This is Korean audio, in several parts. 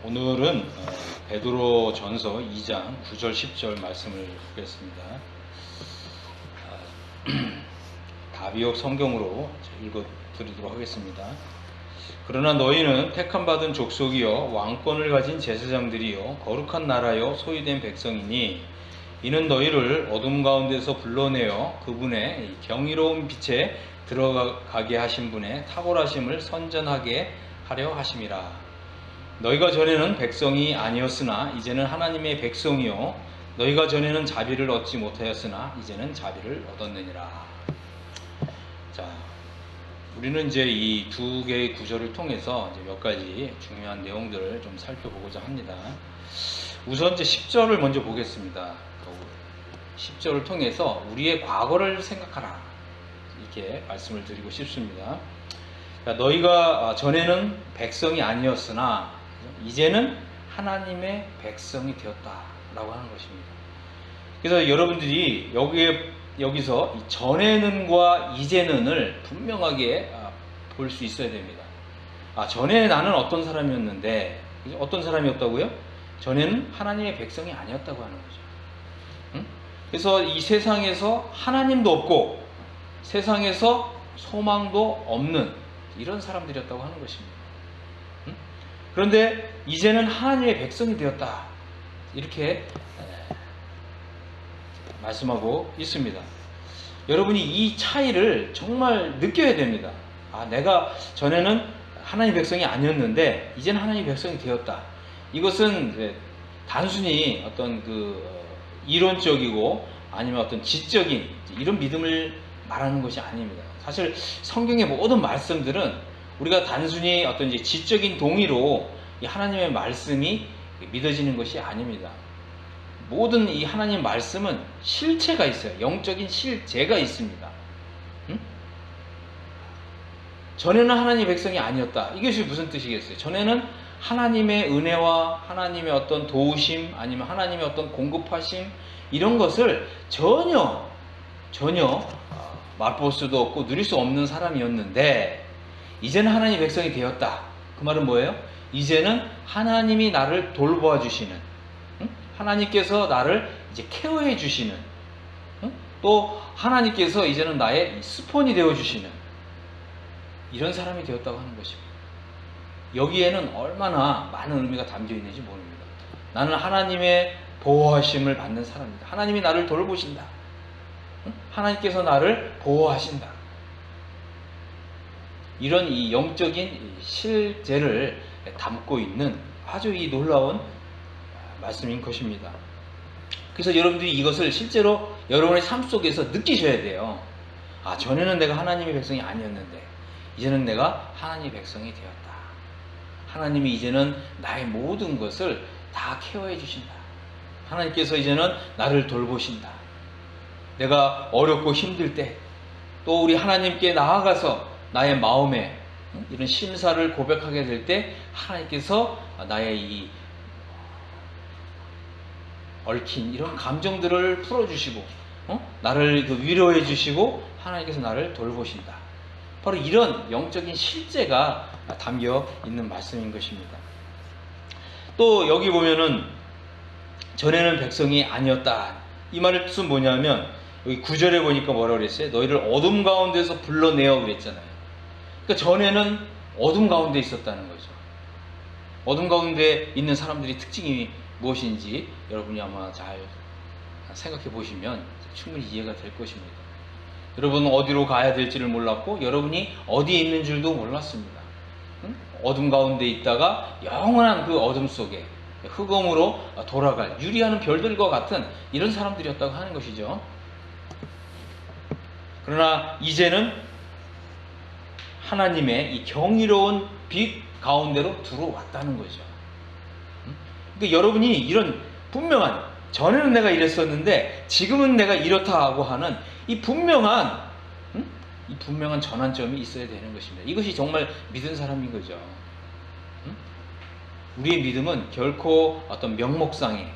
오늘은 베드로 전서 2장 9절 10절 말씀을 보겠습니다. 다비옥 성경으로 읽어드리도록 하겠습니다. 그러나 너희는 택함받은 족속이요 왕권을 가진 제사장들이요 거룩한 나라요 소유된 백성이니 이는 너희를 어둠 가운데서 불러내어 그분의 경이로운 빛에 들어가게 하신 분의 탁월하심을 선전하게 하려 하심이라. 너희가 전에는 백성이 아니었으나 이제는 하나님의 백성이요 너희가 전에는 자비를 얻지 못하였으나 이제는 자비를 얻었느니라. 자, 우리는 이제 이 두 개의 구절을 통해서 이제 몇 가지 중요한 내용들을 좀 살펴보고자 합니다. 우선 이제 10절을 먼저 보겠습니다. 10절을 통해서 우리의 과거를 생각하라, 이렇게 말씀을 드리고 싶습니다. 자, 너희가 전에는 백성이 아니었으나 이제는 하나님의 백성이 되었다라고 하는 것입니다. 그래서 여러분들이 여기서 전에는과 이제는을 분명하게 볼 수 있어야 됩니다. 전에 나는 어떤 사람이었는데, 어떤 사람이었다고요? 전에는 하나님의 백성이 아니었다고 하는 거죠. 응? 그래서 이 세상에서 하나님도 없고 세상에서 소망도 없는 이런 사람들이었다고 하는 것입니다. 응? 그런데 이제는 하나님의 백성이 되었다, 이렇게 말씀하고 있습니다. 여러분이 이 차이를 정말 느껴야 됩니다. 내가 전에는 하나님의 백성이 아니었는데 이제는 하나님의 백성이 되었다. 이것은 단순히 어떤 이론적이고 아니면 어떤 지적인 이런 믿음을 말하는 것이 아닙니다. 사실 성경의 모든 말씀들은 우리가 단순히 어떤 이제 지적인 동의로 이 하나님의 말씀이 믿어지는 것이 아닙니다. 모든 이 하나님 말씀은 실체가 있어요. 영적인 실제가 있습니다. 응? 전에는 하나님의 백성이 아니었다. 이것이 무슨 뜻이겠어요? 전에는 하나님의 은혜와 하나님의 어떤 도우심 아니면 하나님의 어떤 공급하심 이런 것을 전혀 맛볼 수도 없고 누릴 수 없는 사람이었는데 이제는 하나님의 백성이 되었다. 그 말은 뭐예요? 이제는 하나님이 나를 돌보아 주시는, 하나님께서 나를 이제 케어해 주시는, 또 하나님께서 이제는 나의 스폰이 되어 주시는 이런 사람이 되었다고 하는 것입니다. 여기에는 얼마나 많은 의미가 담겨 있는지 모릅니다. 나는 하나님의 보호하심을 받는 사람이다. 하나님이 나를 돌보신다. 하나님께서 나를 보호하신다. 이런 이 영적인 실제를 담고 있는 아주 이 놀라운 말씀인 것입니다. 그래서 여러분들이 이것을 실제로 여러분의 삶 속에서 느끼셔야 돼요. 전에는 내가 하나님의 백성이 아니었는데 이제는 내가 하나님의 백성이 되었다. 하나님이 이제는 나의 모든 것을 다 케어해 주신다. 하나님께서 이제는 나를 돌보신다. 내가 어렵고 힘들 때 또 우리 하나님께 나아가서 나의 마음에 이런 심사를 고백하게 될 때 하나님께서 나의 이 얽힌 이런 감정들을 풀어주시고 나를 위로해 주시고 하나님께서 나를 돌보신다. 바로 이런 영적인 실제가 담겨 있는 말씀인 것입니다. 또 여기 보면은 전에는 백성이 아니었다. 이 말의 뜻은 뭐냐면 여기 9절에 보니까 뭐라고 그랬어요? 너희를 어둠 가운데서 불러내어 그랬잖아요. 그러니까 전에는 어둠 가운데 있었다는 거죠. 어둠 가운데 있는 사람들이 특징이 무엇인지 여러분이 아마 잘 생각해 보시면 충분히 이해가 될 것입니다. 여러분은 어디로 가야 될지를 몰랐고 여러분이 어디에 있는 줄도 몰랐습니다. 어둠 가운데 있다가 영원한 그 어둠 속에 흑암으로 돌아갈 유리하는 별들과 같은 이런 사람들이었다고 하는 것이죠. 그러나 이제는 하나님의 이 경이로운 빛 가운데로 들어왔다는 거죠. 그러니까 여러분이 이런 분명한, 전에는 내가 이랬었는데 지금은 내가 이렇다 하고 하는 이 분명한 전환점이 있어야 되는 것입니다. 이것이 정말 믿은 사람인 거죠. 우리의 믿음은 결코 어떤 명목상에,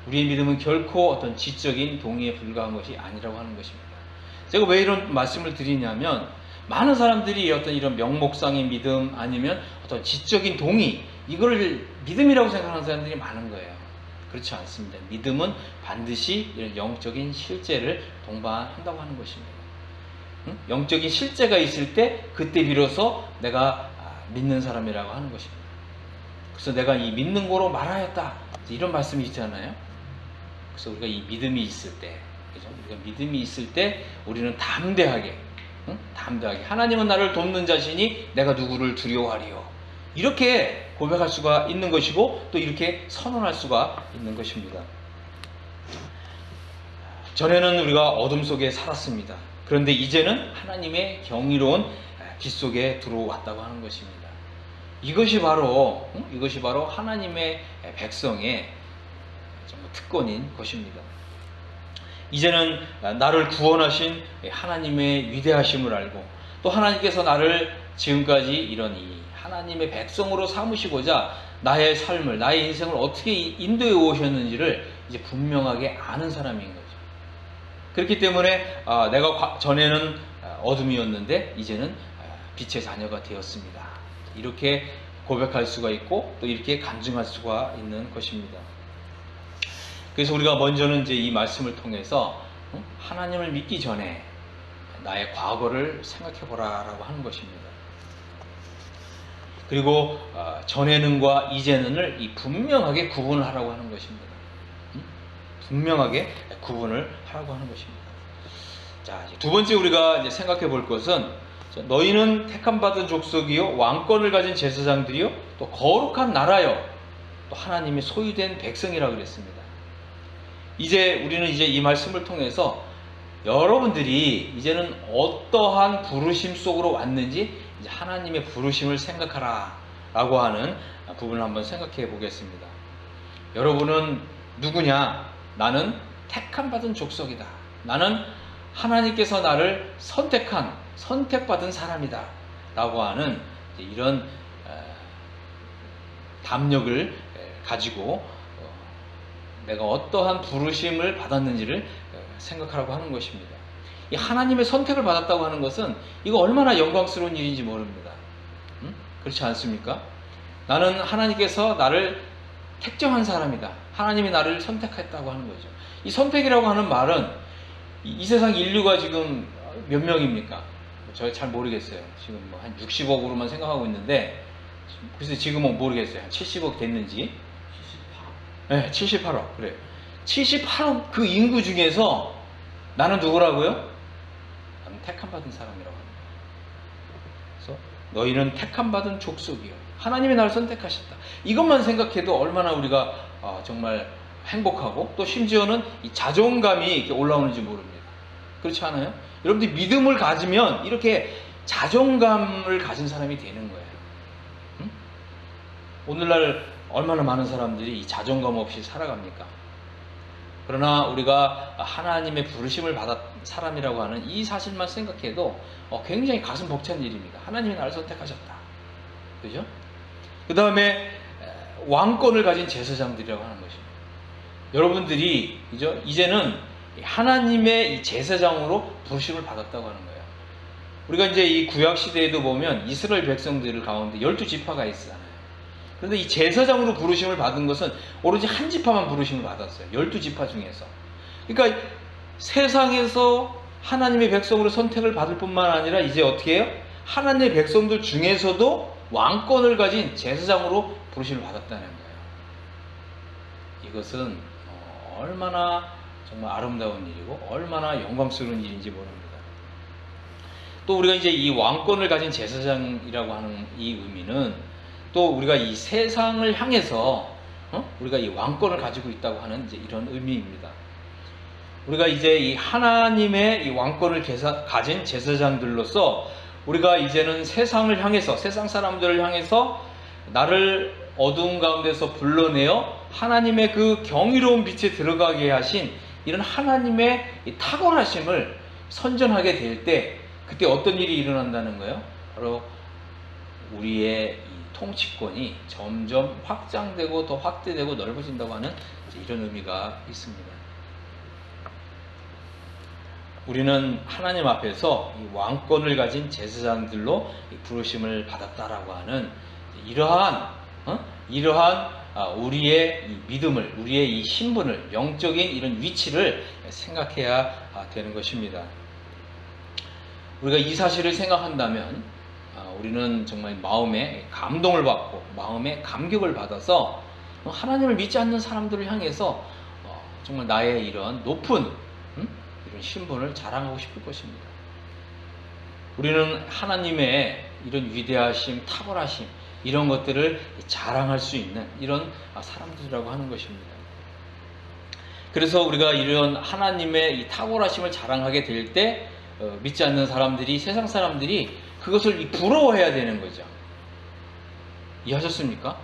우리의 믿음은 결코 어떤 지적인 동의에 불과한 것이 아니라고 하는 것입니다. 제가 왜 이런 말씀을 드리냐면 많은 사람들이 어떤 이런 명목상의 믿음 아니면 어떤 지적인 동의 이걸 믿음이라고 생각하는 사람들이 많은 거예요. 그렇지 않습니다. 믿음은 반드시 이런 영적인 실제를 동반한다고 하는 것입니다. 영적인 실제가 있을 때 그때 비로소 내가 믿는 사람이라고 하는 것입니다. 그래서 내가 이 믿는 거로 말하였다, 이런 말씀이 있잖아요. 그래서 우리가 이 믿음이 있을 때, 그죠? 우리가 믿음이 있을 때 우리는 담대하게, 담대하게 하나님은 나를 돕는 자시니 내가 누구를 두려워하리요, 이렇게 고백할 수가 있는 것이고 또 이렇게 선언할 수가 있는 것입니다. 전에는 우리가 어둠 속에 살았습니다. 그런데 이제는 하나님의 경이로운 빛 속에 들어왔다고 하는 것입니다. 이것이 바로 하나님의 백성의 특권인 것입니다. 이제는 나를 구원하신 하나님의 위대하심을 알고 또 하나님께서 나를 지금까지 이런 이 하나님의 백성으로 삼으시고자 나의 삶을, 나의 인생을 어떻게 인도해 오셨는지를 이제 분명하게 아는 사람인 거죠. 그렇기 때문에 내가 전에는 어둠이었는데 이제는 빛의 자녀가 되었습니다, 이렇게 고백할 수가 있고 또 이렇게 간증할 수가 있는 것입니다. 그래서 우리가 먼저는 이제 이 말씀을 통해서 하나님을 믿기 전에 나의 과거를 생각해 보라라고 하는 것입니다. 그리고 전에는과 이제는을 이 분명하게 구분을 하라고 하는 것입니다. 분명하게 구분을 하라고 하는 것입니다. 자, 두 번째 우리가 이제 생각해 볼 것은 너희는 택함 받은 족속이요 왕권을 가진 제사장들이요 또 거룩한 나라요 또 하나님의 소유된 백성이라고 그랬습니다. 이제 우리는 이제 이 말씀을 통해서 여러분들이 이제는 어떠한 부르심 속으로 왔는지 이제 하나님의 부르심을 생각하라 라고 하는 부분을 한번 생각해 보겠습니다. 여러분은 누구냐? 나는 택함 받은 족속이다. 나는 하나님께서 나를 선택받은 사람이다 라고 하는 이런 담력을 가지고 내가 어떠한 부르심을 받았는지를 생각하라고 하는 것입니다. 이 하나님의 선택을 받았다고 하는 것은 이거 얼마나 영광스러운 일인지 모릅니다. 그렇지 않습니까? 나는 하나님께서 나를 택정한 사람이다. 하나님이 나를 선택했다고 하는 거죠. 이 선택이라고 하는 말은 이 세상 인류가 지금 몇 명입니까? 제가 잘 모르겠어요. 지금 뭐 한 60억으로만 생각하고 있는데 글쎄 지금은 모르겠어요. 한 70억 됐는지. 78억. 네, 78억. 그래요. 78억 그 인구 중에서 나는 누구라고요? 나는 택함받은 사람이라고 합니다. 그래서 너희는 택함받은 족속이요. 하나님이 나를 선택하셨다. 이것만 생각해도 얼마나 우리가 정말 행복하고 또 심지어는 이 자존감이 이렇게 올라오는지 모릅니다. 그렇지 않아요? 여러분들이 믿음을 가지면 이렇게 자존감을 가진 사람이 되는 거예요. 응? 오늘날 얼마나 많은 사람들이 이 자존감 없이 살아갑니까? 그러나 우리가 하나님의 부르심을 받은 사람이라고 하는 이 사실만 생각해도 굉장히 가슴 벅찬 일입니다. 하나님이 나를 선택하셨다. 그죠? 그 다음에 왕권을 가진 제사장들이라고 하는 것입니다. 여러분들이 그죠? 이제는 하나님의 이 제사장으로 부르심을 받았다고 하는 거예요. 우리가 이제 이 구약 시대에도 보면 이스라엘 백성들 가운데 12지파가 있잖아요. 그런데 이 제사장으로 부르심을 받은 것은 오로지 한 지파만 부르심을 받았어요. 12지파 중에서. 그러니까 세상에서 하나님의 백성으로 선택을 받을 뿐만 아니라 이제 어떻게 해요? 하나님의 백성들 중에서도 왕권을 가진 제사장으로 부르심을 받았다는 거예요. 이것은 얼마나 정말 아름다운 일이고 얼마나 영광스러운 일인지 모릅니다. 또 우리가 이제 이 왕권을 가진 제사장이라고 하는 이 의미는 또 우리가 이 세상을 향해서 우리가 이 왕권을 가지고 있다고 하는 이제 이런 의미입니다. 우리가 이제 이 하나님의 이 왕권을 가진 제사장들로서 우리가 이제는 세상을 향해서, 세상 사람들을 향해서 나를 어두운 가운데서 불러내어 하나님의 그 경이로운 빛에 들어가게 하신 이런 하나님의 이 탁월하심을 선전하게 될 때 그때 어떤 일이 일어난다는 거예요? 바로 우리의 이 통치권이 점점 확장되고 더 확대되고 넓어진다고 하는 이런 의미가 있습니다. 우리는 하나님 앞에서 이 왕권을 가진 제사장들로 부르심을 받았다라고 하는 이러한 이러한 우리의 이 믿음을, 우리의 이 신분을, 영적인 이런 위치를 생각해야 되는 것입니다. 우리가 이 사실을 생각한다면 우리는 정말 마음에 감동을 받고 마음에 감격을 받아서 하나님을 믿지 않는 사람들을 향해서 정말 나의 이런 높은 이런 신분을 자랑하고 싶을 것입니다. 우리는 하나님의 이런 위대하심, 탁월하심 이런 것들을 자랑할 수 있는 이런 사람들이라고 하는 것입니다. 그래서 우리가 이런 하나님의 이 탁월하심을 자랑하게 될 때 믿지 않는 사람들이, 세상 사람들이 그것을 부러워해야 되는 거죠. 이해하셨습니까?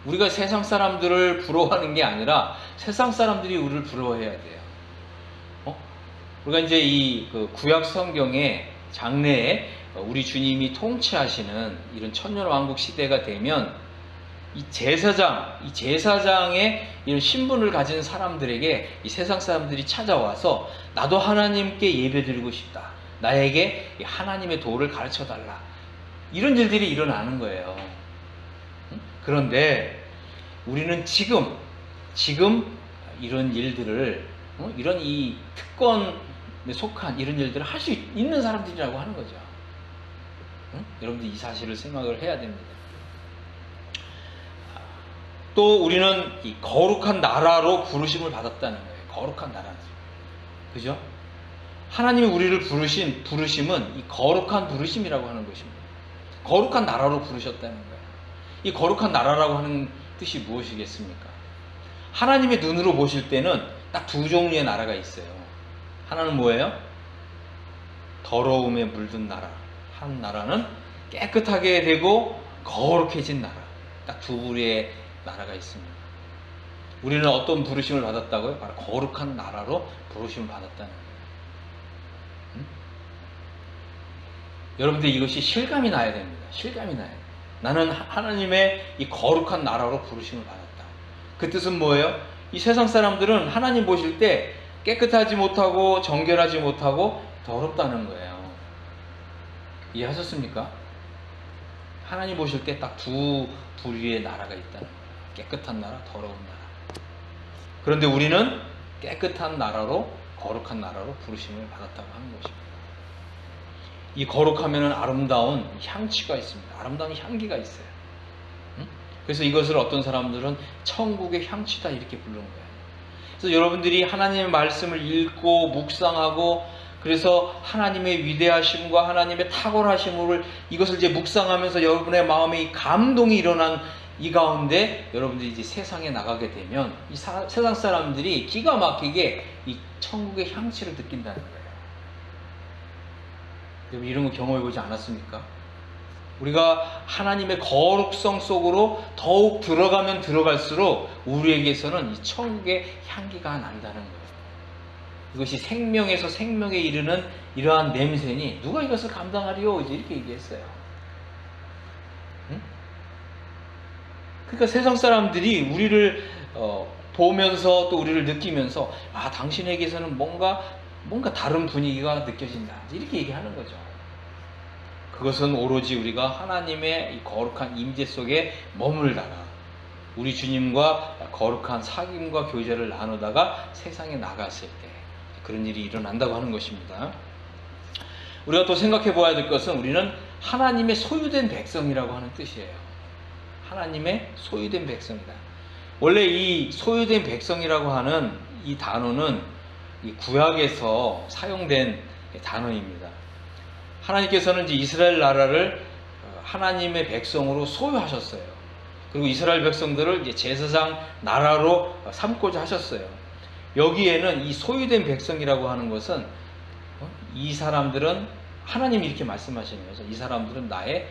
우리가 세상 사람들을 부러워하는 게 아니라 세상 사람들이 우리를 부러워해야 돼요. 우리가 이제 이 구약 성경의 장래에 우리 주님이 통치하시는 이런 천년왕국 시대가 되면 이 제사장의 이런 신분을 가진 사람들에게 이 세상 사람들이 찾아와서 나도 하나님께 예배드리고 싶다. 나에게 하나님의 도를 가르쳐 달라. 이런 일들이 일어나는 거예요. 그런데 우리는 지금 이런 일들을 이런 이 특권에 속한 이런 일들을 할 수 있는 사람들이라고 하는 거죠. 여러분들 이 사실을 생각을 해야 됩니다. 또 우리는 이 거룩한 나라로 부르심을 받았다는 거예요. 거룩한 나라. 그죠? 하나님이 우리를 부르심은 이 거룩한 부르심이라고 하는 것입니다. 거룩한 나라로 부르셨다는 거예요. 이 거룩한 나라라고 하는 뜻이 무엇이겠습니까? 하나님의 눈으로 보실 때는 딱 두 종류의 나라가 있어요. 하나는 뭐예요? 더러움에 물든 나라. 한 나라는 깨끗하게 되고 거룩해진 나라. 딱 두 부류의 나라가 있습니다. 우리는 어떤 부르심을 받았다고요? 바로 거룩한 나라로 부르심을 받았다는 거예요. 여러분들 이것이 실감이 나야 됩니다. 실감이 나야 돼요. 나는 하나님의 이 거룩한 나라로 부르심을 받았다. 그 뜻은 뭐예요? 이 세상 사람들은 하나님 보실 때 깨끗하지 못하고 정결하지 못하고 더럽다는 거예요. 이해하셨습니까? 하나님 보실 때 딱 두 부류의 나라가 있다는 거예요. 깨끗한 나라, 더러운 나라. 그런데 우리는 깨끗한 나라로, 거룩한 나라로 부르심을 받았다고 하는 것입니다. 이 거룩하면은 아름다운 향취가 있습니다. 아름다운 향기가 있어요. 그래서 이것을 어떤 사람들은 천국의 향취다 이렇게 부르는 거예요. 그래서 여러분들이 하나님의 말씀을 읽고 묵상하고 그래서 하나님의 위대하심과 하나님의 탁월하심을 이것을 이제 묵상하면서 여러분의 마음에 이 감동이 일어난 이 가운데 여러분들이 이제 세상에 나가게 되면 이 세상 사람들이 기가 막히게 이 천국의 향취를 느낀다는 거예요. 여러분 이런 거 경험해 보지 않았습니까? 우리가 하나님의 거룩성 속으로 더욱 들어가면 들어갈수록 우리에게서는 이 천국의 향기가 난다는 거예요. 이것이 생명에서 생명에 이르는 이러한 냄새니 누가 이것을 감당하리요? 이제 이렇게 얘기했어요. 응? 그러니까 세상 사람들이 우리를 보면서 또 우리를 느끼면서 당신에게서는 뭔가 다른 분위기가 느껴진다. 이렇게 얘기하는 거죠. 그것은 오로지 우리가 하나님의 이 거룩한 임재 속에 머물다가 우리 주님과 거룩한 사귐과 교제를 나누다가 세상에 나갔을 때 그런 일이 일어난다고 하는 것입니다. 우리가 또 생각해 보아야 될 것은 우리는 하나님의 소유된 백성이라고 하는 뜻이에요. 하나님의 소유된 백성이다. 원래 이 소유된 백성이라고 하는 이 단어는 이 구약에서 사용된 단어입니다. 하나님께서는 이제 이스라엘 나라를 하나님의 백성으로 소유하셨어요. 그리고 이스라엘 백성들을 이제 제사장 나라로 삼고자 하셨어요. 여기에는 이 소유된 백성이라고 하는 것은 이 사람들은 하나님이 이렇게 말씀하시는 거죠. 이 사람들은 나의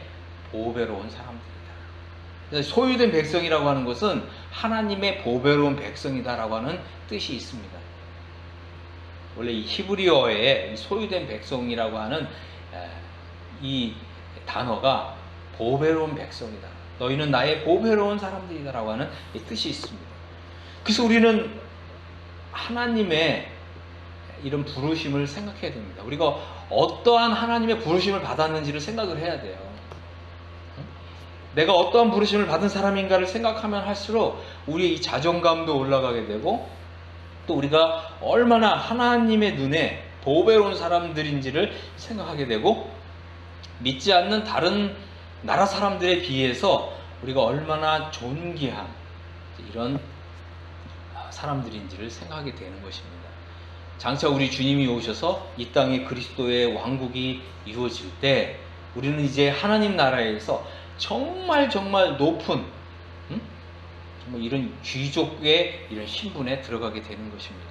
보배로운 사람들이다. 소유된 백성이라고 하는 것은 하나님의 보배로운 백성이다라고 하는 뜻이 있습니다. 원래 이 히브리어에 소유된 백성이라고 하는 이 단어가 보배로운 백성이다. 너희는 나의 보배로운 사람들이다라고 하는 뜻이 있습니다. 그래서 우리는 하나님의 이런 부르심을 생각해야 됩니다. 우리가 어떠한 하나님의 부르심을 받았는지를 생각을 해야 돼요. 내가 어떠한 부르심을 받은 사람인가를 생각하면 할수록 우리의 이 자존감도 올라가게 되고, 또 우리가 얼마나 하나님의 눈에 보배로운 사람들인지를 생각하게 되고, 믿지 않는 다른 나라 사람들에 비해서 우리가 얼마나 존귀한 이런 사람들인지를 생각하게 되는 것입니다. 장차 우리 주님이 오셔서 이 땅에 그리스도의 왕국이 이루어질 때 우리는 이제 하나님 나라에서 정말 높은 정말 이런 귀족의 이런 신분에 들어가게 되는 것입니다.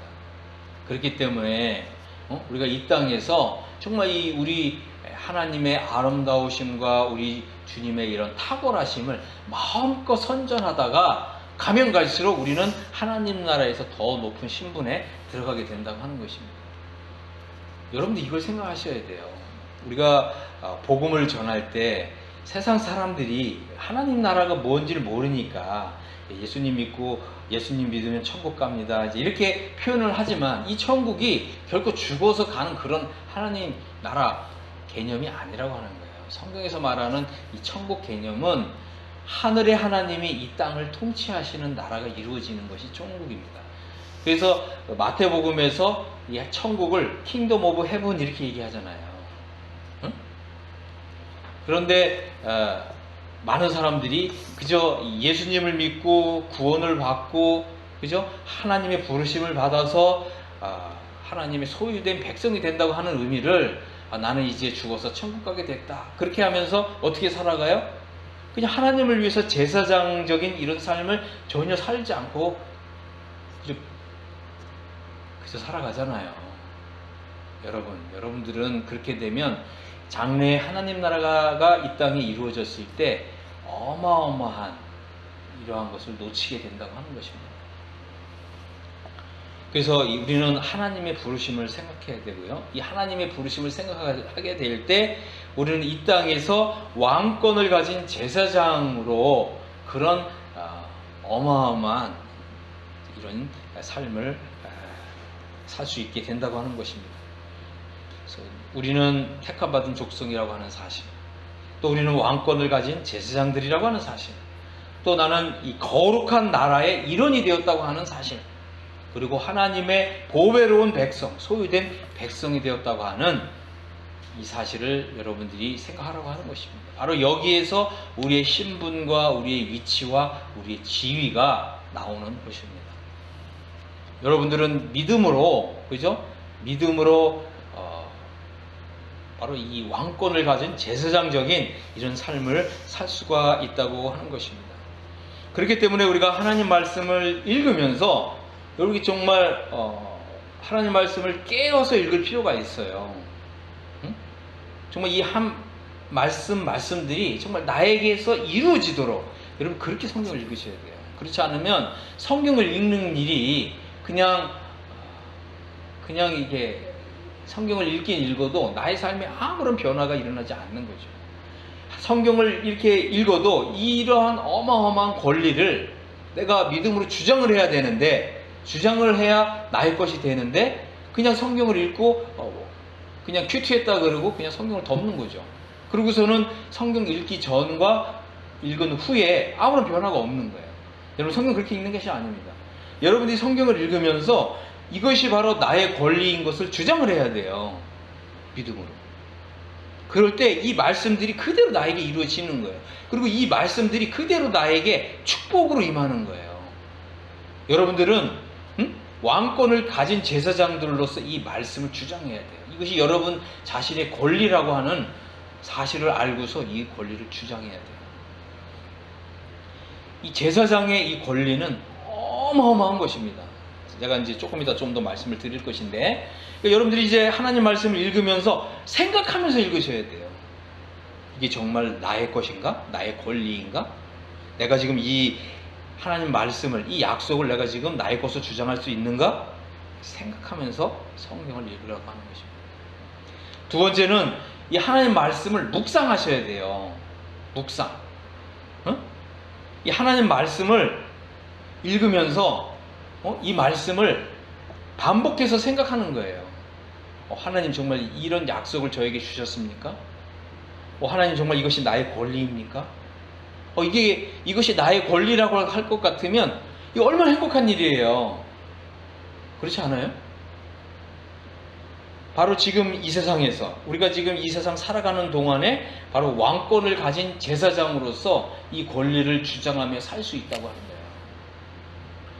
그렇기 때문에 우리가 이 땅에서 정말 이 우리 하나님의 아름다우심과 우리 주님의 이런 탁월하심을 마음껏 선전하다가 가면 갈수록 우리는 하나님 나라에서 더 높은 신분에 들어가게 된다고 하는 것입니다. 여러분들 이걸 생각하셔야 돼요. 우리가 복음을 전할 때 세상 사람들이 하나님 나라가 뭔지를 모르니까 예수님 믿고 예수님 믿으면 천국 갑니다, 이렇게 표현을 하지만 이 천국이 결코 죽어서 가는 그런 하나님 나라 개념이 아니라고 하는 거예요. 성경에서 말하는 이 천국 개념은 하늘의 하나님이 이 땅을 통치하시는 나라가 이루어지는 것이 천국입니다. 그래서 마태복음에서 이 천국을 킹덤 오브 헤븐 이렇게 얘기하잖아요. 응? 그런데 많은 사람들이 그저 예수님을 믿고 구원을 받고 그죠? 하나님의 부르심을 받아서 하나님의 소유된 백성이 된다고 하는 의미를 나는 이제 죽어서 천국 가게 됐다, 그렇게 하면서 어떻게 살아가요? 그냥 하나님을 위해서 제사장적인 이런 삶을 전혀 살지 않고 그저 살아가잖아요. 여러분들은 그렇게 되면 장래에 하나님 나라가 이 땅에 이루어졌을 때 어마어마한 이러한 것을 놓치게 된다고 하는 것입니다. 그래서 우리는 하나님의 부르심을 생각해야 되고요. 이 하나님의 부르심을 생각하게 될 때 우리는 이 땅에서 왕권을 가진 제사장으로 그런 어마어마한 이런 삶을 살 수 있게 된다고 하는 것입니다. 그래서 우리는 택함받은 족속이라고 하는 사실, 또 우리는 왕권을 가진 제사장들이라고 하는 사실, 또 나는 이 거룩한 나라의 일원이 되었다고 하는 사실, 그리고 하나님의 보배로운 백성, 소유된 백성이 되었다고 하는 이 사실을 여러분들이 생각하라고 하는 것입니다. 바로 여기에서 우리의 신분과 우리의 위치와 우리의 지위가 나오는 것입니다. 여러분들은 믿음으로, 그죠? 믿음으로 바로 이 왕권을 가진 제사장적인 이런 삶을 살 수가 있다고 하는 것입니다. 그렇기 때문에 우리가 하나님 말씀을 읽으면서 여러분이 정말 하나님 말씀을 깨어서 읽을 필요가 있어요. 응? 정말 이 한 말씀들이 정말 나에게서 이루어지도록 여러분 그렇게 성경을 읽으셔야 돼요. 그렇지 않으면 성경을 읽는 일이 그냥 이게 성경을 읽긴 읽어도 나의 삶에 아무런 변화가 일어나지 않는 거죠. 성경을 이렇게 읽어도 이러한 어마어마한 권리를 내가 믿음으로 주장을 해야 되는데, 주장을 해야 나의 것이 되는데 그냥 성경을 읽고 그냥 큐티했다 그러고 그냥 성경을 덮는 거죠. 그러고서는 성경 읽기 전과 읽은 후에 아무런 변화가 없는 거예요. 여러분, 성경 그렇게 읽는 것이 아닙니다. 여러분들이 성경을 읽으면서 이것이 바로 나의 권리인 것을 주장을 해야 돼요. 믿음으로. 그럴 때 이 말씀들이 그대로 나에게 이루어지는 거예요. 그리고 이 말씀들이 그대로 나에게 축복으로 임하는 거예요. 여러분들은 왕권을 가진 제사장들로서 이 말씀을 주장해야 돼요. 이것이 여러분 자신의 권리라고 하는 사실을 알고서 이 권리를 주장해야 돼요. 이 제사장의 이 권리는 어마어마한 것입니다. 제가 이제 조금 이따 좀 더 말씀을 드릴 것인데, 그러니까 여러분들이 이제 하나님 말씀을 읽으면서 생각하면서 읽으셔야 돼요. 이게 정말 나의 것인가? 나의 권리인가? 내가 지금 이 하나님 말씀을, 이 약속을 내가 지금 나의 것으로 주장할 수 있는가? 생각하면서 성경을 읽으라고 하는 것입니다. 두 번째는 이 하나님 말씀을 묵상하셔야 돼요. 묵상. 이 하나님 말씀을 읽으면서 이 말씀을 반복해서 생각하는 거예요. 하나님 정말 이런 약속을 저에게 주셨습니까? 하나님 정말 이것이 나의 권리입니까? 이것이 나의 권리라고 할 것 같으면 이거 얼마나 행복한 일이에요. 그렇지 않아요? 바로 지금 이 세상에서, 우리가 지금 이 세상 살아가는 동안에 바로 왕권을 가진 제사장으로서 이 권리를 주장하며 살 수 있다고 하는 거예요.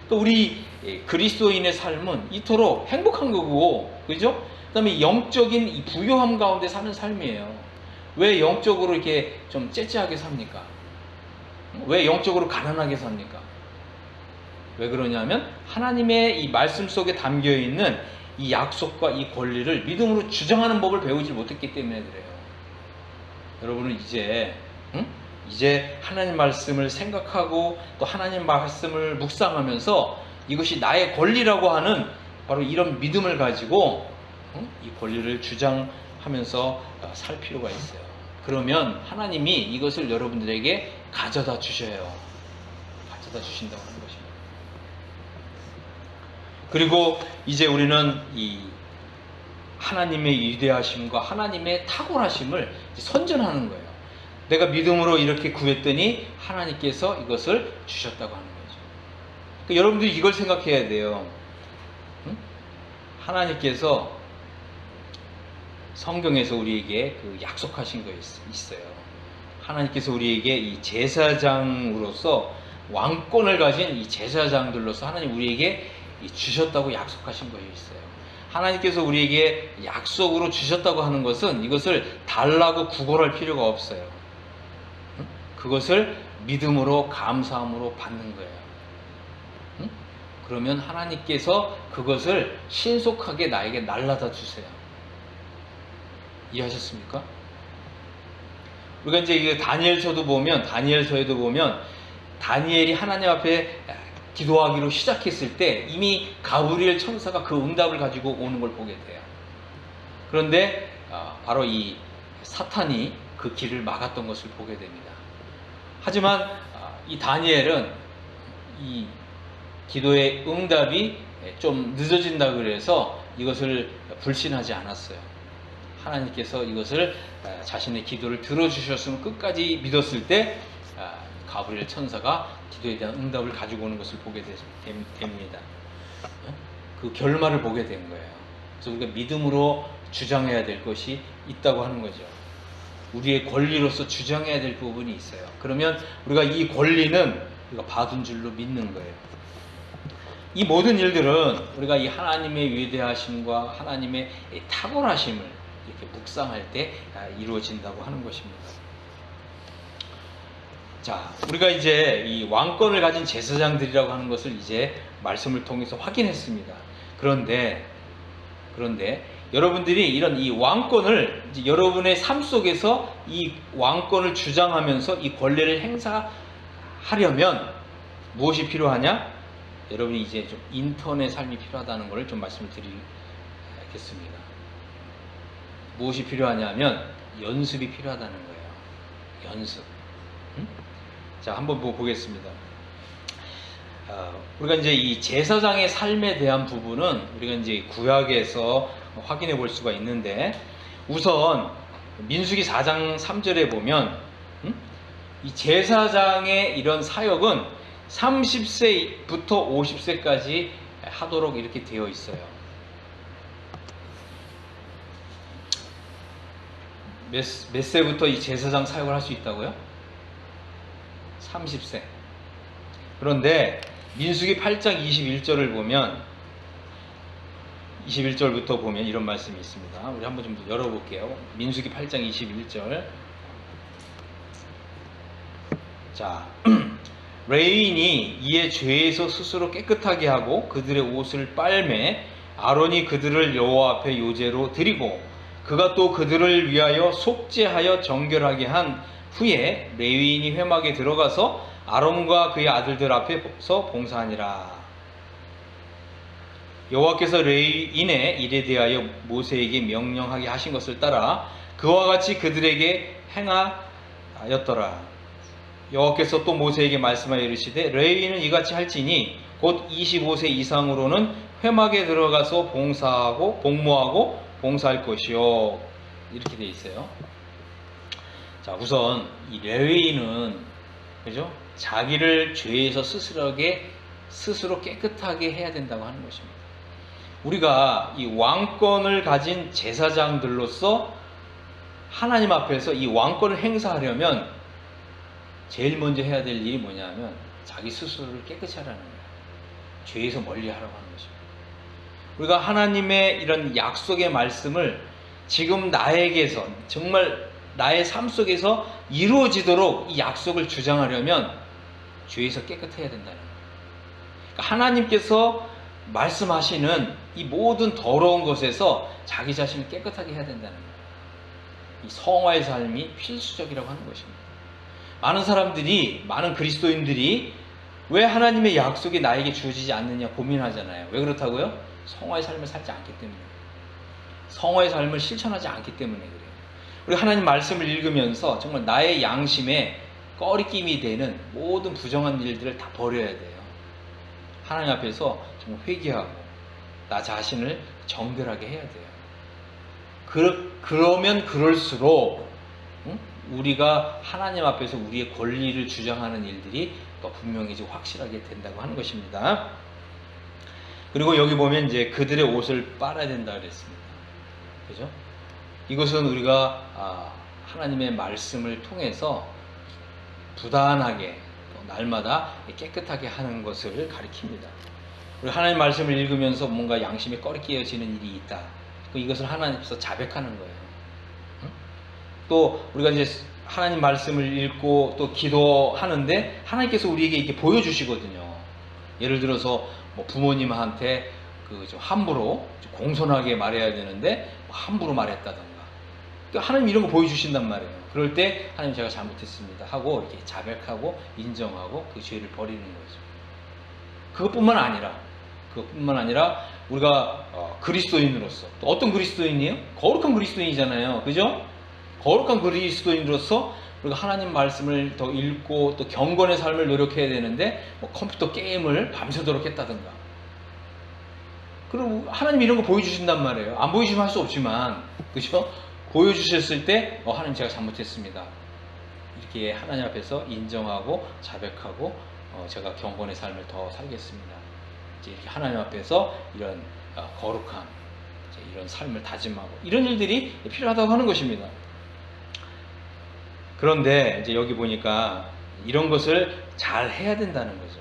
또 우리 그리스도인의 삶은 이토록 행복한 거고, 그죠? 그 다음에 영적인 이 부요함 가운데 사는 삶이에요. 왜 영적으로 이렇게 좀 째째하게 삽니까? 왜 영적으로 가난하게 삽니까? 왜 그러냐면 하나님의 이 말씀 속에 담겨 있는 이 약속과 이 권리를 믿음으로 주장하는 법을 배우지 못했기 때문에 그래요. 여러분은 이제 하나님 말씀을 생각하고 또 하나님 말씀을 묵상하면서 이것이 나의 권리라고 하는 바로 이런 믿음을 가지고 이 권리를 주장하면서 살 필요가 있어요. 그러면 하나님이 이것을 여러분들에게 가져다 주셔요. 가져다 주신다고 하는 것입니다. 그리고 이제 우리는 이 하나님의 위대하심과 하나님의 탁월하심을 선전하는 거예요. 내가 믿음으로 이렇게 구했더니 하나님께서 이것을 주셨다고 하는 거죠. 그러니까 여러분들이 이걸 생각해야 돼요. 하나님께서 성경에서 우리에게 그 약속하신 거 있어요. 하나님께서 우리에게 이 제사장으로서 왕권을 가진 이 제사장들로서 하나님 우리에게 주셨다고 약속하신 것이 있어요. 하나님께서 우리에게 약속으로 주셨다고 하는 것은 이것을 달라고 구걸할 필요가 없어요. 그것을 믿음으로 감사함으로 받는 거예요. 그러면 하나님께서 그것을 신속하게 나에게 날라다 주세요. 이해하셨습니까? 우리가 이제 이게 다니엘서에도 보면 다니엘이 하나님 앞에 기도하기로 시작했을 때 이미 가브리엘 천사가 그 응답을 가지고 오는 걸 보게 돼요. 그런데 바로 이 사탄이 그 길을 막았던 것을 보게 됩니다. 하지만 이 다니엘은 이 기도의 응답이 좀 늦어진다 그래서 이것을 불신하지 않았어요. 하나님께서 이것을 자신의 기도를 들어주셨으면 끝까지 믿었을 때 가브리엘 천사가 기도에 대한 응답을 가지고 오는 것을 보게 됩니다. 그 결말을 보게 된 거예요. 그래서 우리가 믿음으로 주장해야 될 것이 있다고 하는 거죠. 우리의 권리로서 주장해야 될 부분이 있어요. 그러면 우리가 이 권리는 우리가 받은 줄로 믿는 거예요. 이 모든 일들은 우리가 이 하나님의 위대하심과 하나님의 탁월하심을 이렇게 묵상할 때 이루어진다고 하는 것입니다. 자, 우리가 이제 이 왕권을 가진 제사장들이라고 하는 것을 이제 말씀을 통해서 확인했습니다. 그런데 여러분들이 이런 이 왕권을 이제 여러분의 삶 속에서 이 왕권을 주장하면서 이 권리를 행사하려면 무엇이 필요하냐? 여러분이 이제 좀 인턴의 삶이 필요하다는 것을 좀 말씀을 드리겠습니다. 무엇이 필요하냐면 연습이 필요하다는 거예요. 연습. 자, 한번 보겠습니다. 우리가 이제 이 제사장의 삶에 대한 부분은 우리가 이제 구약에서 확인해 볼 수가 있는데, 우선 민수기 4장 3절에 보면 이 제사장의 이런 사역은 30세부터 50세까지 하도록 이렇게 되어 있어요. 몇 세부터 이 제사장 사역을 할 수 있다고요? 30세. 그런데 민수기 8장 21절을 보면 21절부터 보면 이런 말씀이 있습니다. 우리 한번 좀 열어볼게요. 민수기 8장 21절. 자, 레위인이 이에 죄에서 스스로 깨끗하게 하고 그들의 옷을 빨매 아론이 그들을 여호와 앞에 요제로 드리고 그가 또 그들을 위하여 속죄하여 정결하게 한 후에 레위인이 회막에 들어가서 아론과 그의 아들들 앞에서 봉사하니라. 여호와께서 레위인의 일에 대하여 모세에게 명령하게 하신 것을 따라 그와 같이 그들에게 행하였더라. 여호와께서 또 모세에게 말씀하여 이르시되 레위인은 이같이 할지니 곧 25세 이상으로는 회막에 들어가서 봉사하고 복무하고 봉사할 것이요. 이렇게 되어 있어요. 자, 우선 이 레위인은 그죠? 자기를 죄에서 스스로 깨끗하게 해야 된다고 하는 것입니다. 우리가 이 왕권을 가진 제사장들로서 하나님 앞에서 이 왕권을 행사하려면 제일 먼저 해야 될 일이 뭐냐면 자기 스스로를 깨끗이 하라는 거예요. 죄에서 멀리 하라고 하는 것입니다. 우리가 하나님의 이런 약속의 말씀을 지금 나에게서 정말 나의 삶 속에서 이루어지도록 이 약속을 주장하려면 죄에서 깨끗해야 된다는 거예요. 그러니까 하나님께서 말씀하시는 이 모든 더러운 것에서 자기 자신을 깨끗하게 해야 된다는 거예요. 이 성화의 삶이 필수적이라고 하는 것입니다. 많은 그리스도인들이 왜 하나님의 약속이 나에게 주어지지 않느냐 고민하잖아요. 왜 그렇다고요? 성화의 삶을 살지 않기 때문에. 성화의 삶을 실천하지 않기 때문에 그래요. 우리 하나님 말씀을 읽으면서 정말 나의 양심에 꺼리낌이 되는 모든 부정한 일들을 다 버려야 돼요. 하나님 앞에서 정말 회개하고 나 자신을 정결하게 해야 돼요. 그러면 그럴수록 우리가 하나님 앞에서 우리의 권리를 주장하는 일들이 더 분명히 확실하게 된다고 하는 것입니다. 그리고 여기 보면 이제 그들의 옷을 빨아야 된다 그랬습니다. 그죠? 이것은 우리가 하나님의 말씀을 통해서 부단하게 날마다 깨끗하게 하는 것을 가리킵니다. 우리 하나님 말씀을 읽으면서 뭔가 양심에 꺼리끼어지는 일이 있다. 이것을 하나님께서 자백하는 거예요. 또 우리가 이제 하나님 말씀을 읽고 또 기도하는데 하나님께서 우리에게 이렇게 보여주시거든요. 예를 들어서 뭐 부모님한테 좀 함부로 좀 공손하게 말해야 되는데 함부로 말했다던가. 그러니까 하나님 이런 거 보여주신단 말이에요. 그럴 때 하나님 제가 잘못했습니다 하고 이렇게 자백하고 인정하고 그 죄를 버리는 거죠. 그것뿐만 아니라 우리가 그리스도인으로서 또 어떤 그리스도인이에요? 거룩한 그리스도인이잖아요. 그죠? 거룩한 그리스도인으로서 우리가 하나님 말씀을 더 읽고 또 경건의 삶을 노력해야 되는데 뭐 컴퓨터 게임을 밤새도록 했다든가. 그리고 하나님 이런 거 보여주신단 말이에요. 안 보여주시면 할 수 없지만, 그죠? 보여주셨을 때 하나님 제가 잘못했습니다. 이렇게 하나님 앞에서 인정하고 자백하고 제가 경건의 삶을 더 살겠습니다. 이제 이렇게 하나님 앞에서 이런 거룩한 이런 삶을 다짐하고 이런 일들이 필요하다고 하는 것입니다. 그런데 이제 여기 보니까 이런 것을 잘 해야 된다는 거죠.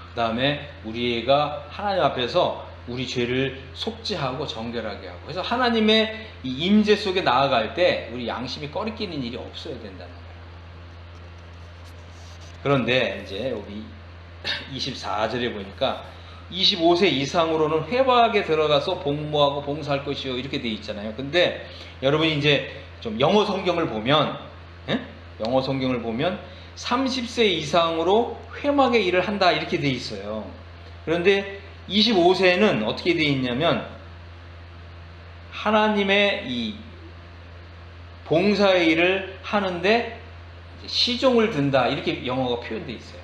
그 다음에 우리가 하나님 앞에서 우리 죄를 속죄하고 정결하게 하고, 그래서 하나님의 이 임재 속에 나아갈 때 우리 양심이 꺼리끼는 일이 없어야 된다는 거예요. 그런데 이제 여기 24절에 보니까 25세 이상으로는 회막에 들어가서 복무하고 봉사할 것이요 이렇게 돼 있잖아요. 근데 여러분이 이제 좀 영어 성경을 보면 30세 이상으로 회막에 일을 한다 이렇게 돼 있어요. 그런데 25세는 어떻게 돼 있냐면 하나님의 이 봉사의 일을 하는데 시종을 든다 이렇게 영어가 표현되어 있어요.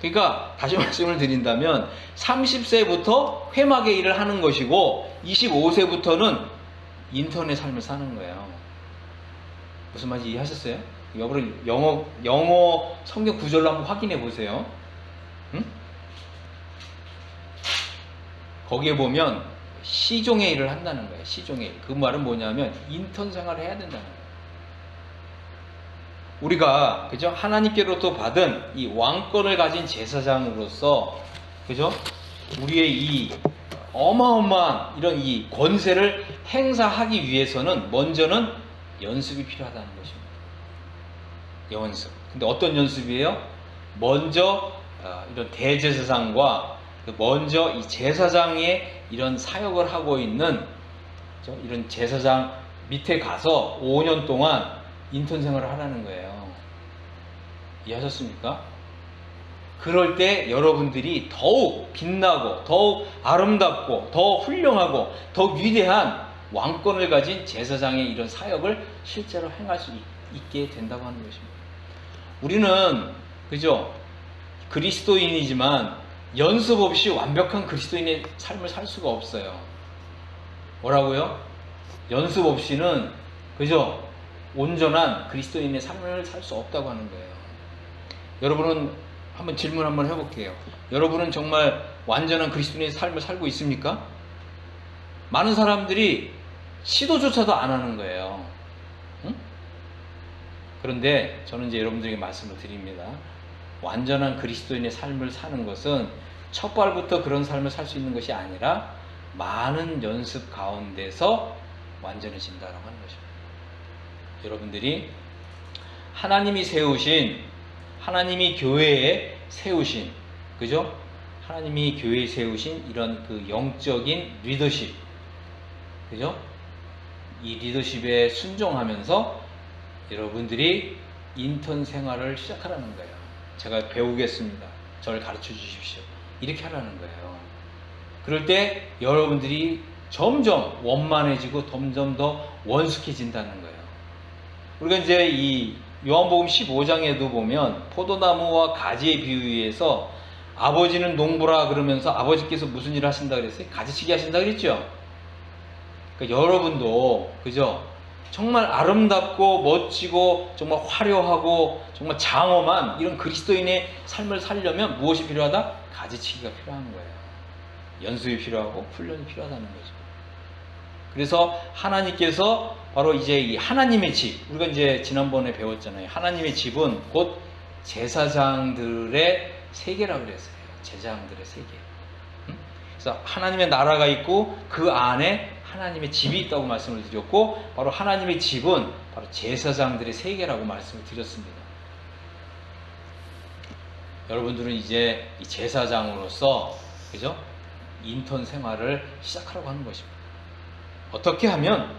그러니까 다시 말씀을 드린다면 30세부터 회막의 일을 하는 것이고 25세부터는 인턴의 삶을 사는 거예요. 무슨 말인지 이해하셨어요? 여러분 영어 성경 구절로 한번 확인해 보세요. 거기에 보면 시종의 일을 한다는 거예요. 시종의 일. 그 말은 뭐냐면 인턴 생활을 해야 된다는 거예요. 우리가 그죠? 하나님께로부터 받은 이 왕권을 가진 제사장으로서 그죠? 우리의 이 어마어마한 이런 이 권세를 행사하기 위해서는 먼저는 연습이 필요하다는 것입니다. 연습. 근데 어떤 연습이에요? 먼저 이런 대제사장과 먼저 이 제사장의 이런 사역을 하고 있는 이런 제사장 밑에 가서 5년 동안 인턴 생활을 하라는 거예요. 이해하셨습니까? 그럴 때 여러분들이 더욱 빛나고 더욱 아름답고 더 훌륭하고 더 위대한 왕권을 가진 제사장의 이런 사역을 실제로 행할 수 있게 된다고 하는 것입니다. 우리는 그죠? 그리스도인이지만 연습 없이 완벽한 그리스도인의 삶을 살 수가 없어요. 뭐라고요? 연습 없이는 그죠? 온전한 그리스도인의 삶을 살 수 없다고 하는 거예요. 여러분은 한번 질문 한번 해볼게요. 여러분은 정말 완전한 그리스도인의 삶을 살고 있습니까? 많은 사람들이 시도조차도 안 하는 거예요. 응? 그런데 저는 이제 여러분들에게 말씀을 드립니다. 완전한 그리스도인의 삶을 사는 것은 첫 발부터 그런 삶을 살 수 있는 것이 아니라 많은 연습 가운데서 완전해진다라고 하는 것입니다. 여러분들이 하나님이 세우신, 하나님이 교회에 세우신, 그죠? 하나님이 교회에 세우신 이런 그 영적인 리더십, 그죠? 이 리더십에 순종하면서 여러분들이 인턴 생활을 시작하라는 거예요. 제가 배우겠습니다. 저를 가르쳐 주십시오. 이렇게 하라는 거예요. 그럴 때 여러분들이 점점 원만해지고 점점 더 원숙해진다는 거예요. 우리가 이제 이 요한복음 15장에도 보면 포도나무와 가지의 비유에서 아버지는 농부라 그러면서 아버지께서 무슨 일을 하신다 그랬어요? 가지치기 하신다 그랬죠? 그러니까 여러분도, 그죠? 정말 아름답고 멋지고 정말 화려하고 정말 장엄한 이런 그리스도인의 삶을 살려면 무엇이 필요하다? 가지치기가 필요한 거예요. 연습이 필요하고 훈련이 필요하다는 거죠. 그래서 하나님께서 바로 이제 이 하나님의 집, 우리가 이제 지난번에 배웠잖아요. 하나님의 집은 곧 제사장들의 세계라고 그랬어요. 제사장들의 세계. 그래서 하나님의 나라가 있고 그 안에 하나님의 집이 있다고 말씀을 드렸고, 바로 하나님의 집은 바로 제사장들의 세계라고 말씀을 드렸습니다. 여러분들은 이제 이 제사장으로서, 그죠? 인턴 생활을 시작하라고 하는 것입니다. 어떻게 하면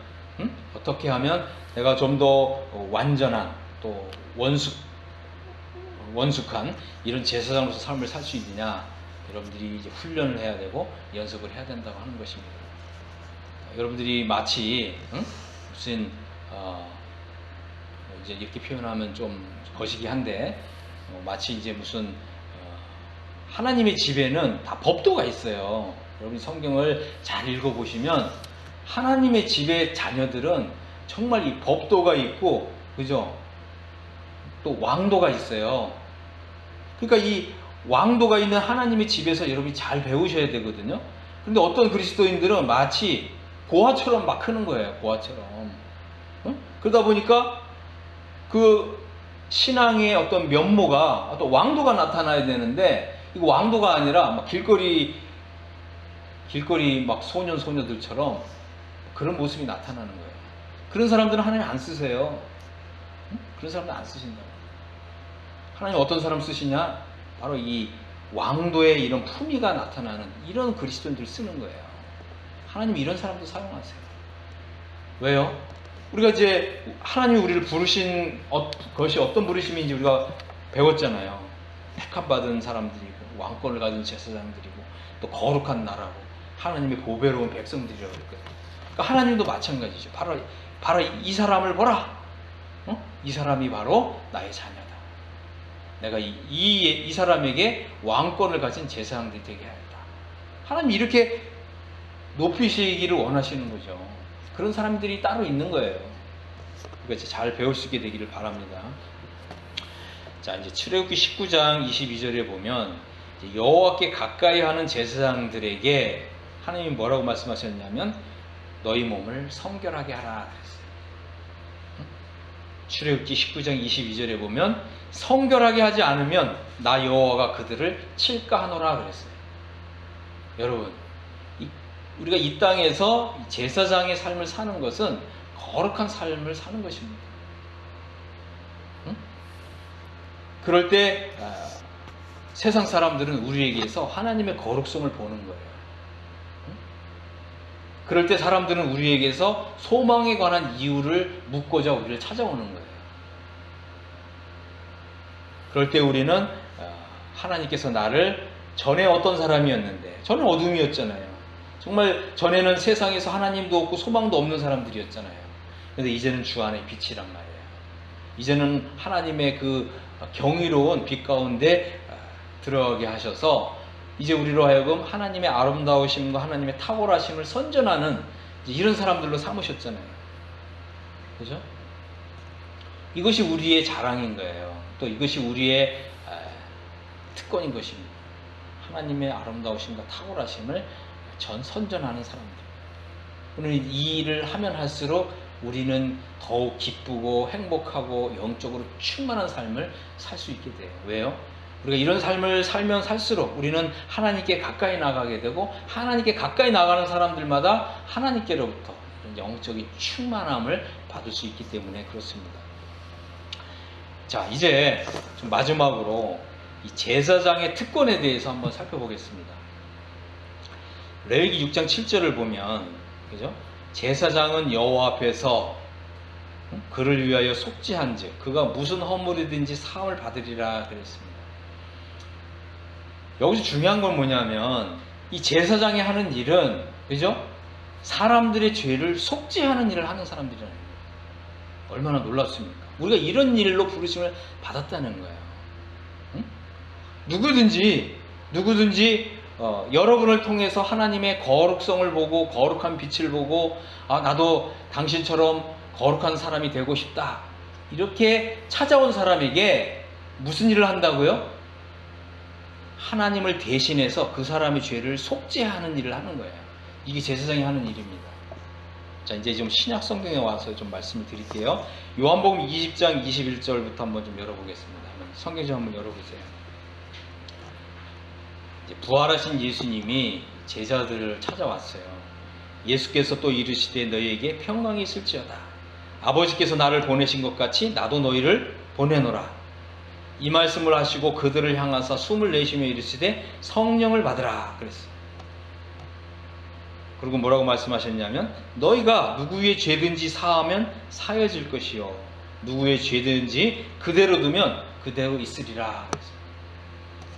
내가 좀 더 완전한 또 원숙한 이런 제사장으로서 삶을 살 수 있느냐, 여러분들이 이제 훈련을 해야 되고 연습을 해야 된다고 하는 것입니다. 여러분들이 마치 무슨 이제 이렇게 표현하면 좀 거시기한데, 마치 이제 무슨 하나님의 집에는 다 법도가 있어요. 여러분 성경을 잘 읽어보시면 하나님의 집의 자녀들은 정말 이 법도가 있고, 그죠? 또 왕도가 있어요. 그러니까 이 왕도가 있는 하나님의 집에서 여러분이 잘 배우셔야 되거든요. 그런데 어떤 그리스도인들은 마치 고아처럼 막 크는 거예요. 고아처럼. 그러다 보니까 그 신앙의 어떤 면모가, 어떤 왕도가 나타나야 되는데, 이거 왕도가 아니라 막 길거리 막 소녀들처럼 그런 모습이 나타나는 거예요. 그런 사람들은 하나님 안 쓰세요. 그런 사람들 안 쓰신다고. 하나님 어떤 사람 쓰시냐? 바로 이 왕도의 이런 품위가 나타나는 이런 그리스도인들 쓰는 거예요. 하나님 이런 사람도 사용하세요. 왜요? 우리가 이제 하나님이 우리를 부르신 것이 어떤 부르심인지 우리가 배웠잖아요. 택함받은 사람들이고 왕권을 가진 제사장들이고 또 거룩한 나라고 하나님의 보배로운 백성들이라고 그랬거든요. 그러니까 하나님도 마찬가지죠. 바로 이 사람을 보라. 이 사람이 바로 나의 자녀다. 내가 이 사람에게 왕권을 가진 제사장들이 되게 하였다. 하나님 이렇게 높이시기를 원하시는 거죠. 그런 사람들이 따로 있는 거예요. 그러니까 잘 배울 수 있게 되기를 바랍니다. 자, 이제 출애굽기 19장 22절에 보면 여호와께 가까이 하는 제사장들에게 하나님이 뭐라고 말씀하셨냐면 너희 몸을 성결하게 하라 그랬어요. 출애굽기 19장 22절에 보면 성결하게 하지 않으면 나 여호와가 그들을 칠까 하노라 그랬어요. 여러분, 우리가 이 땅에서 제사장의 삶을 사는 것은 거룩한 삶을 사는 것입니다. 그럴 때 세상 사람들은 우리에게서 하나님의 거룩성을 보는 거예요. 그럴 때 사람들은 우리에게서 소망에 관한 이유를 묻고자 우리를 찾아오는 거예요. 그럴 때 우리는 하나님께서 나를 전에 어떤 사람이었는데, 저는 어둠이었잖아요. 정말 전에는 세상에서 하나님도 없고 소망도 없는 사람들이었잖아요. 그런데 이제는 주 안에 빛이란 말이에요. 이제는 하나님의 그 경이로운 빛 가운데 들어가게 하셔서 이제 우리로 하여금 하나님의 아름다우심과 하나님의 탁월하심을 선전하는 이런 사람들로 삼으셨잖아요. 그죠? 이것이 우리의 자랑인 거예요. 또 이것이 우리의 특권인 것입니다. 하나님의 아름다우심과 탁월하심을 선전하는 사람들. 오늘 이 일을 하면 할수록 우리는 더욱 기쁘고 행복하고 영적으로 충만한 삶을 살 수 있게 돼요. 왜요? 우리가 이런 삶을 살면 살수록 우리는 하나님께 가까이 나가게 되고, 하나님께 가까이 나가는 사람들마다 하나님께로부터 영적인 충만함을 받을 수 있기 때문에 그렇습니다. 자, 이제 좀 마지막으로 이 제사장의 특권에 대해서 한번 살펴보겠습니다. 레위기 6장 7절을 보면, 그죠? 제사장은 여호와 앞에서 그를 위하여 속죄한즉 그가 무슨 허물이든지 사함을 받으리라 그랬습니다. 여기서 중요한 건 뭐냐면, 이 제사장이 하는 일은, 그죠? 사람들의 죄를 속죄하는 일을 하는 사람들이라는 거예요. 얼마나 놀랍습니까? 우리가 이런 일로 부르심을 받았다는 거예요. 응? 누구든지 여러분을 통해서 하나님의 거룩성을 보고, 거룩한 빛을 보고, 나도 당신처럼 거룩한 사람이 되고 싶다, 이렇게 찾아온 사람에게 무슨 일을 한다고요? 하나님을 대신해서 그 사람의 죄를 속죄하는 일을 하는 거예요. 이게 제사장이 하는 일입니다. 자, 이제 좀 신약 성경에 와서 좀 말씀을 드릴게요. 요한복음 20장 21절부터 한번 좀 열어보겠습니다. 성경 좀 한번 열어보세요. 이제 부활하신 예수님이 제자들을 찾아왔어요. 예수께서 또 이르시되 너희에게 평강이 있을지어다. 아버지께서 나를 보내신 것 같이 나도 너희를 보내노라. 이 말씀을 하시고 그들을 향하사 숨을 내쉬며 이르시되 성령을 받으라 그랬어요. 그리고 뭐라고 말씀하셨냐면, 너희가 누구의 죄든지 사하면 사여질 것이요 누구의 죄든지 그대로 두면 그대로 있으리라 그랬어요.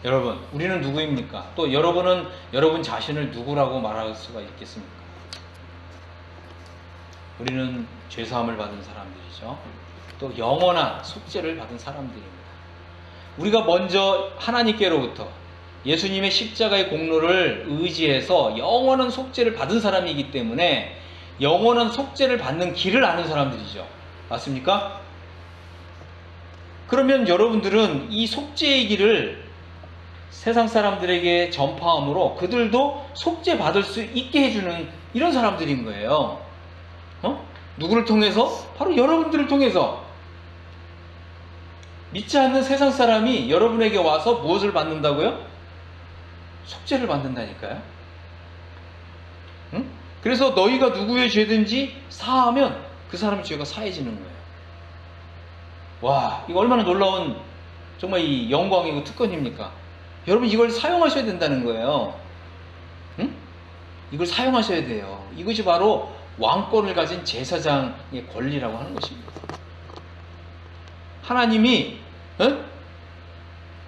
여러분, 우리는 누구입니까? 또 여러분은 여러분 자신을 누구라고 말할 수가 있겠습니까? 우리는 죄사함을 받은 사람들이죠. 또 영원한 속죄를 받은 사람들입니다. 우리가 먼저 하나님께로부터 예수님의 십자가의 공로를 의지해서 영원한 속죄를 받은 사람이기 때문에 영원한 속죄를 받는 길을 아는 사람들이죠. 맞습니까? 그러면 여러분들은 이 속죄의 길을 세상 사람들에게 전파함으로 그들도 속죄 받을 수 있게 해주는 이런 사람들인 거예요. 누구를 통해서? 바로 여러분들을 통해서. 믿지 않는 세상 사람이 여러분에게 와서 무엇을 받는다고요? 속죄를 받는다니까요. 응? 그래서 너희가 누구의 죄든지 사하면 그 사람의 죄가 사해지는 거예요. 와, 이거 얼마나 놀라운 정말 이 영광이고 특권입니까? 여러분, 이걸 사용하셔야 된다는 거예요. 응? 이걸 사용하셔야 돼요. 이것이 바로 왕권을 가진 제사장의 권리라고 하는 것입니다. 하나님이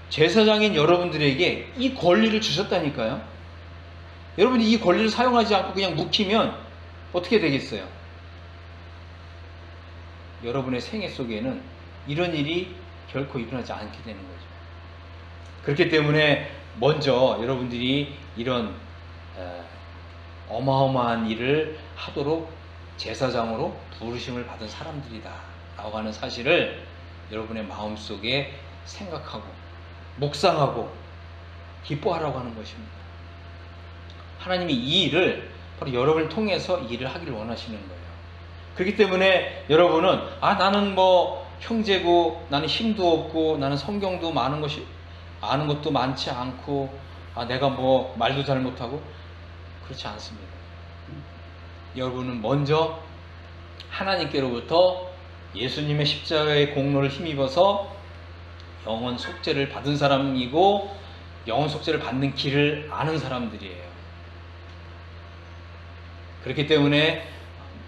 제사장인 여러분들에게 이 권리를 주셨다니까요. 여러분이 이 권리를 사용하지 않고 그냥 묵히면 어떻게 되겠어요? 여러분의 생애 속에는 이런 일이 결코 일어나지 않게 되는 거죠. 그렇기 때문에 먼저 여러분들이 이런 어마어마한 일을 하도록 제사장으로 부르심을 받은 사람들이다 라고 하는 사실을 여러분의 마음속에 생각하고 묵상하고 기뻐하라고 하는 것입니다. 하나님이 이 일을 바로 여러분을 통해서 이 일을 하기를 원하시는 거예요. 그렇기 때문에 여러분은 나는 뭐 형제고, 나는 힘도 없고, 나는 성경도 많은 것이 아는 것도 많지 않고, 내가 뭐 말도 잘 못하고, 그렇지 않습니다. 여러분은 먼저 하나님께로부터 예수님의 십자가의 공로를 힘입어서 영원 속죄를 받은 사람이고, 영원 속죄를 받는 길을 아는 사람들이에요. 그렇기 때문에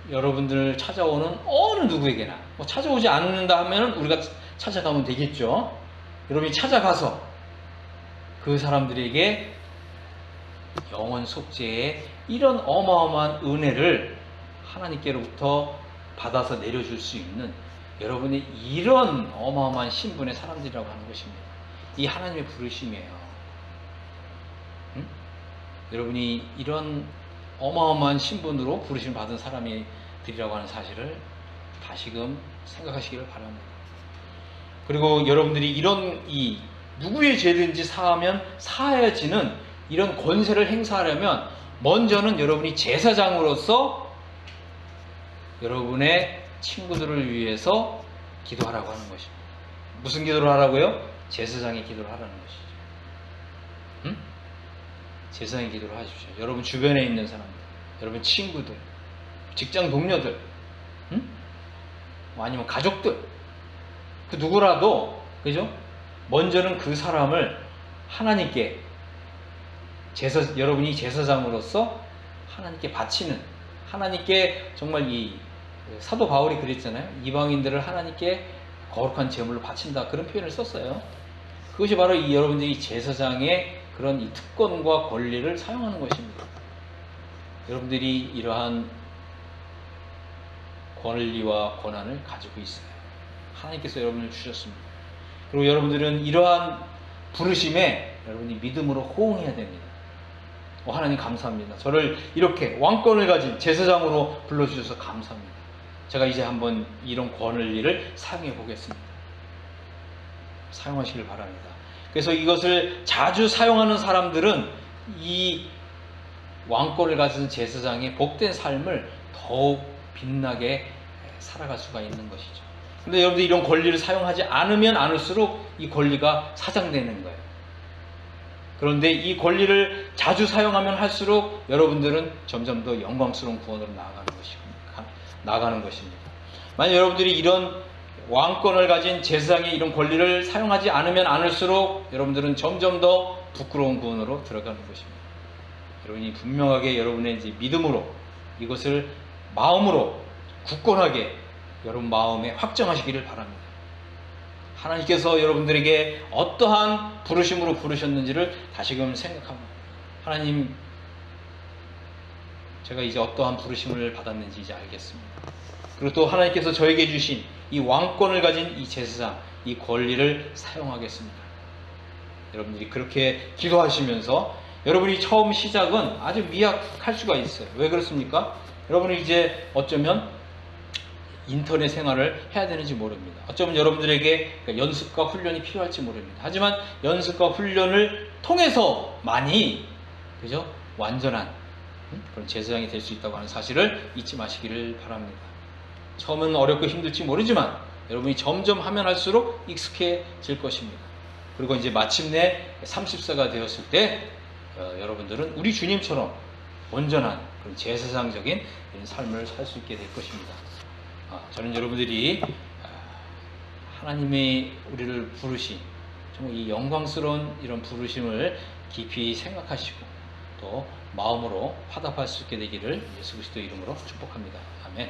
여러분들 찾아오는 어느 누구에게나, 뭐 찾아오지 않는다 하면 우리가 찾아가면 되겠죠. 여러분이 찾아가서 그 사람들에게 영원 속죄의 이런 어마어마한 은혜를 하나님께로부터 받아서 내려줄 수 있는 여러분의 이런 어마어마한 신분의 사람들이라고 하는 것입니다. 이 하나님의 부르심이에요. 응? 여러분이 이런 어마어마한 신분으로 부르심 받은 사람들이라고 하는 사실을 다시금 생각하시기를 바랍니다. 그리고 여러분들이 이런 이 누구의 죄든지 사하면 사하여지는 이런 권세를 행사하려면 먼저는 여러분이 제사장으로서 여러분의 친구들을 위해서 기도하라고 하는 것입니다. 무슨 기도를 하라고요? 제사장의 기도를 하라는 것이죠. 응? 제사장의 기도를 하십시오. 여러분 주변에 있는 사람들, 여러분 친구들, 직장 동료들, 응? 아니면 가족들, 그 누구라도, 그죠? 먼저는 그 사람을 하나님께 여러분이 제사장으로서 하나님께 바치는, 하나님께 정말 이 사도 바울이 그랬잖아요. 이방인들을 하나님께 거룩한 제물로 바친다, 그런 표현을 썼어요. 그것이 바로 이 여러분들이 제사장의 그런 이 특권과 권리를 사용하는 것입니다. 여러분들이 이러한 권리와 권한을 가지고 있어요. 하나님께서 여러분을 주셨습니다. 그리고 여러분들은 이러한 부르심에 여러분이 믿음으로 호응해야 됩니다. 하나님 감사합니다. 저를 이렇게 왕권을 가진 제사장으로 불러주셔서 감사합니다. 제가 이제 한번 이런 권리를 사용해 보겠습니다. 사용하시길 바랍니다. 그래서 이것을 자주 사용하는 사람들은 이 왕권을 가진 제사장의 복된 삶을 더욱 빛나게 살아갈 수가 있는 것이죠. 근데 여러분들 이런 권리를 사용하지 않으면 않을수록 이 권리가 사장되는 거예요. 그런데 이 권리를 자주 사용하면 할수록 여러분들은 점점 더 영광스러운 구원으로 나아가는 것입니다. 만약 여러분들이 이런 왕권을 가진 제사장의 이런 권리를 사용하지 않으면 않을수록 여러분들은 점점 더 부끄러운 구원으로 들어가는 것입니다. 여러분이 분명하게 여러분의 이제 믿음으로 이것을 마음으로 굳건하게 여러분 마음에 확정하시기를 바랍니다. 하나님께서 여러분들에게 어떠한 부르심으로 부르셨는지를 다시금 생각합니다. 하나님, 제가 이제 어떠한 부르심을 받았는지 이제 알겠습니다. 그리고 또 하나님께서 저에게 주신 이 왕권을 가진 이 제사장, 이 권리를 사용하겠습니다. 여러분들이 그렇게 기도하시면서 여러분이 처음 시작은 아주 미약할 수가 있어요. 왜 그렇습니까? 여러분은 이제 어쩌면 인터넷 생활을 해야 되는지 모릅니다. 어쩌면 여러분들에게 연습과 훈련이 필요할지 모릅니다. 하지만 연습과 훈련을 통해서만이, 그죠? 완전한 그런 제사장이 될 수 있다고 하는 사실을 잊지 마시기를 바랍니다. 처음은 어렵고 힘들지 모르지만 여러분이 점점 하면 할수록 익숙해질 것입니다. 그리고 이제 마침내 30세가 되었을 때 여러분들은 우리 주님처럼 온전한 그런 제사장적인 삶을 살 수 있게 될 것입니다. 저는 여러분들이 하나님이 우리를 부르신 정말 이 영광스러운 이런 부르심을 깊이 생각하시고 또 마음으로 화답할 수 있게 되기를 예수 그리스도 이름으로 축복합니다. 아멘.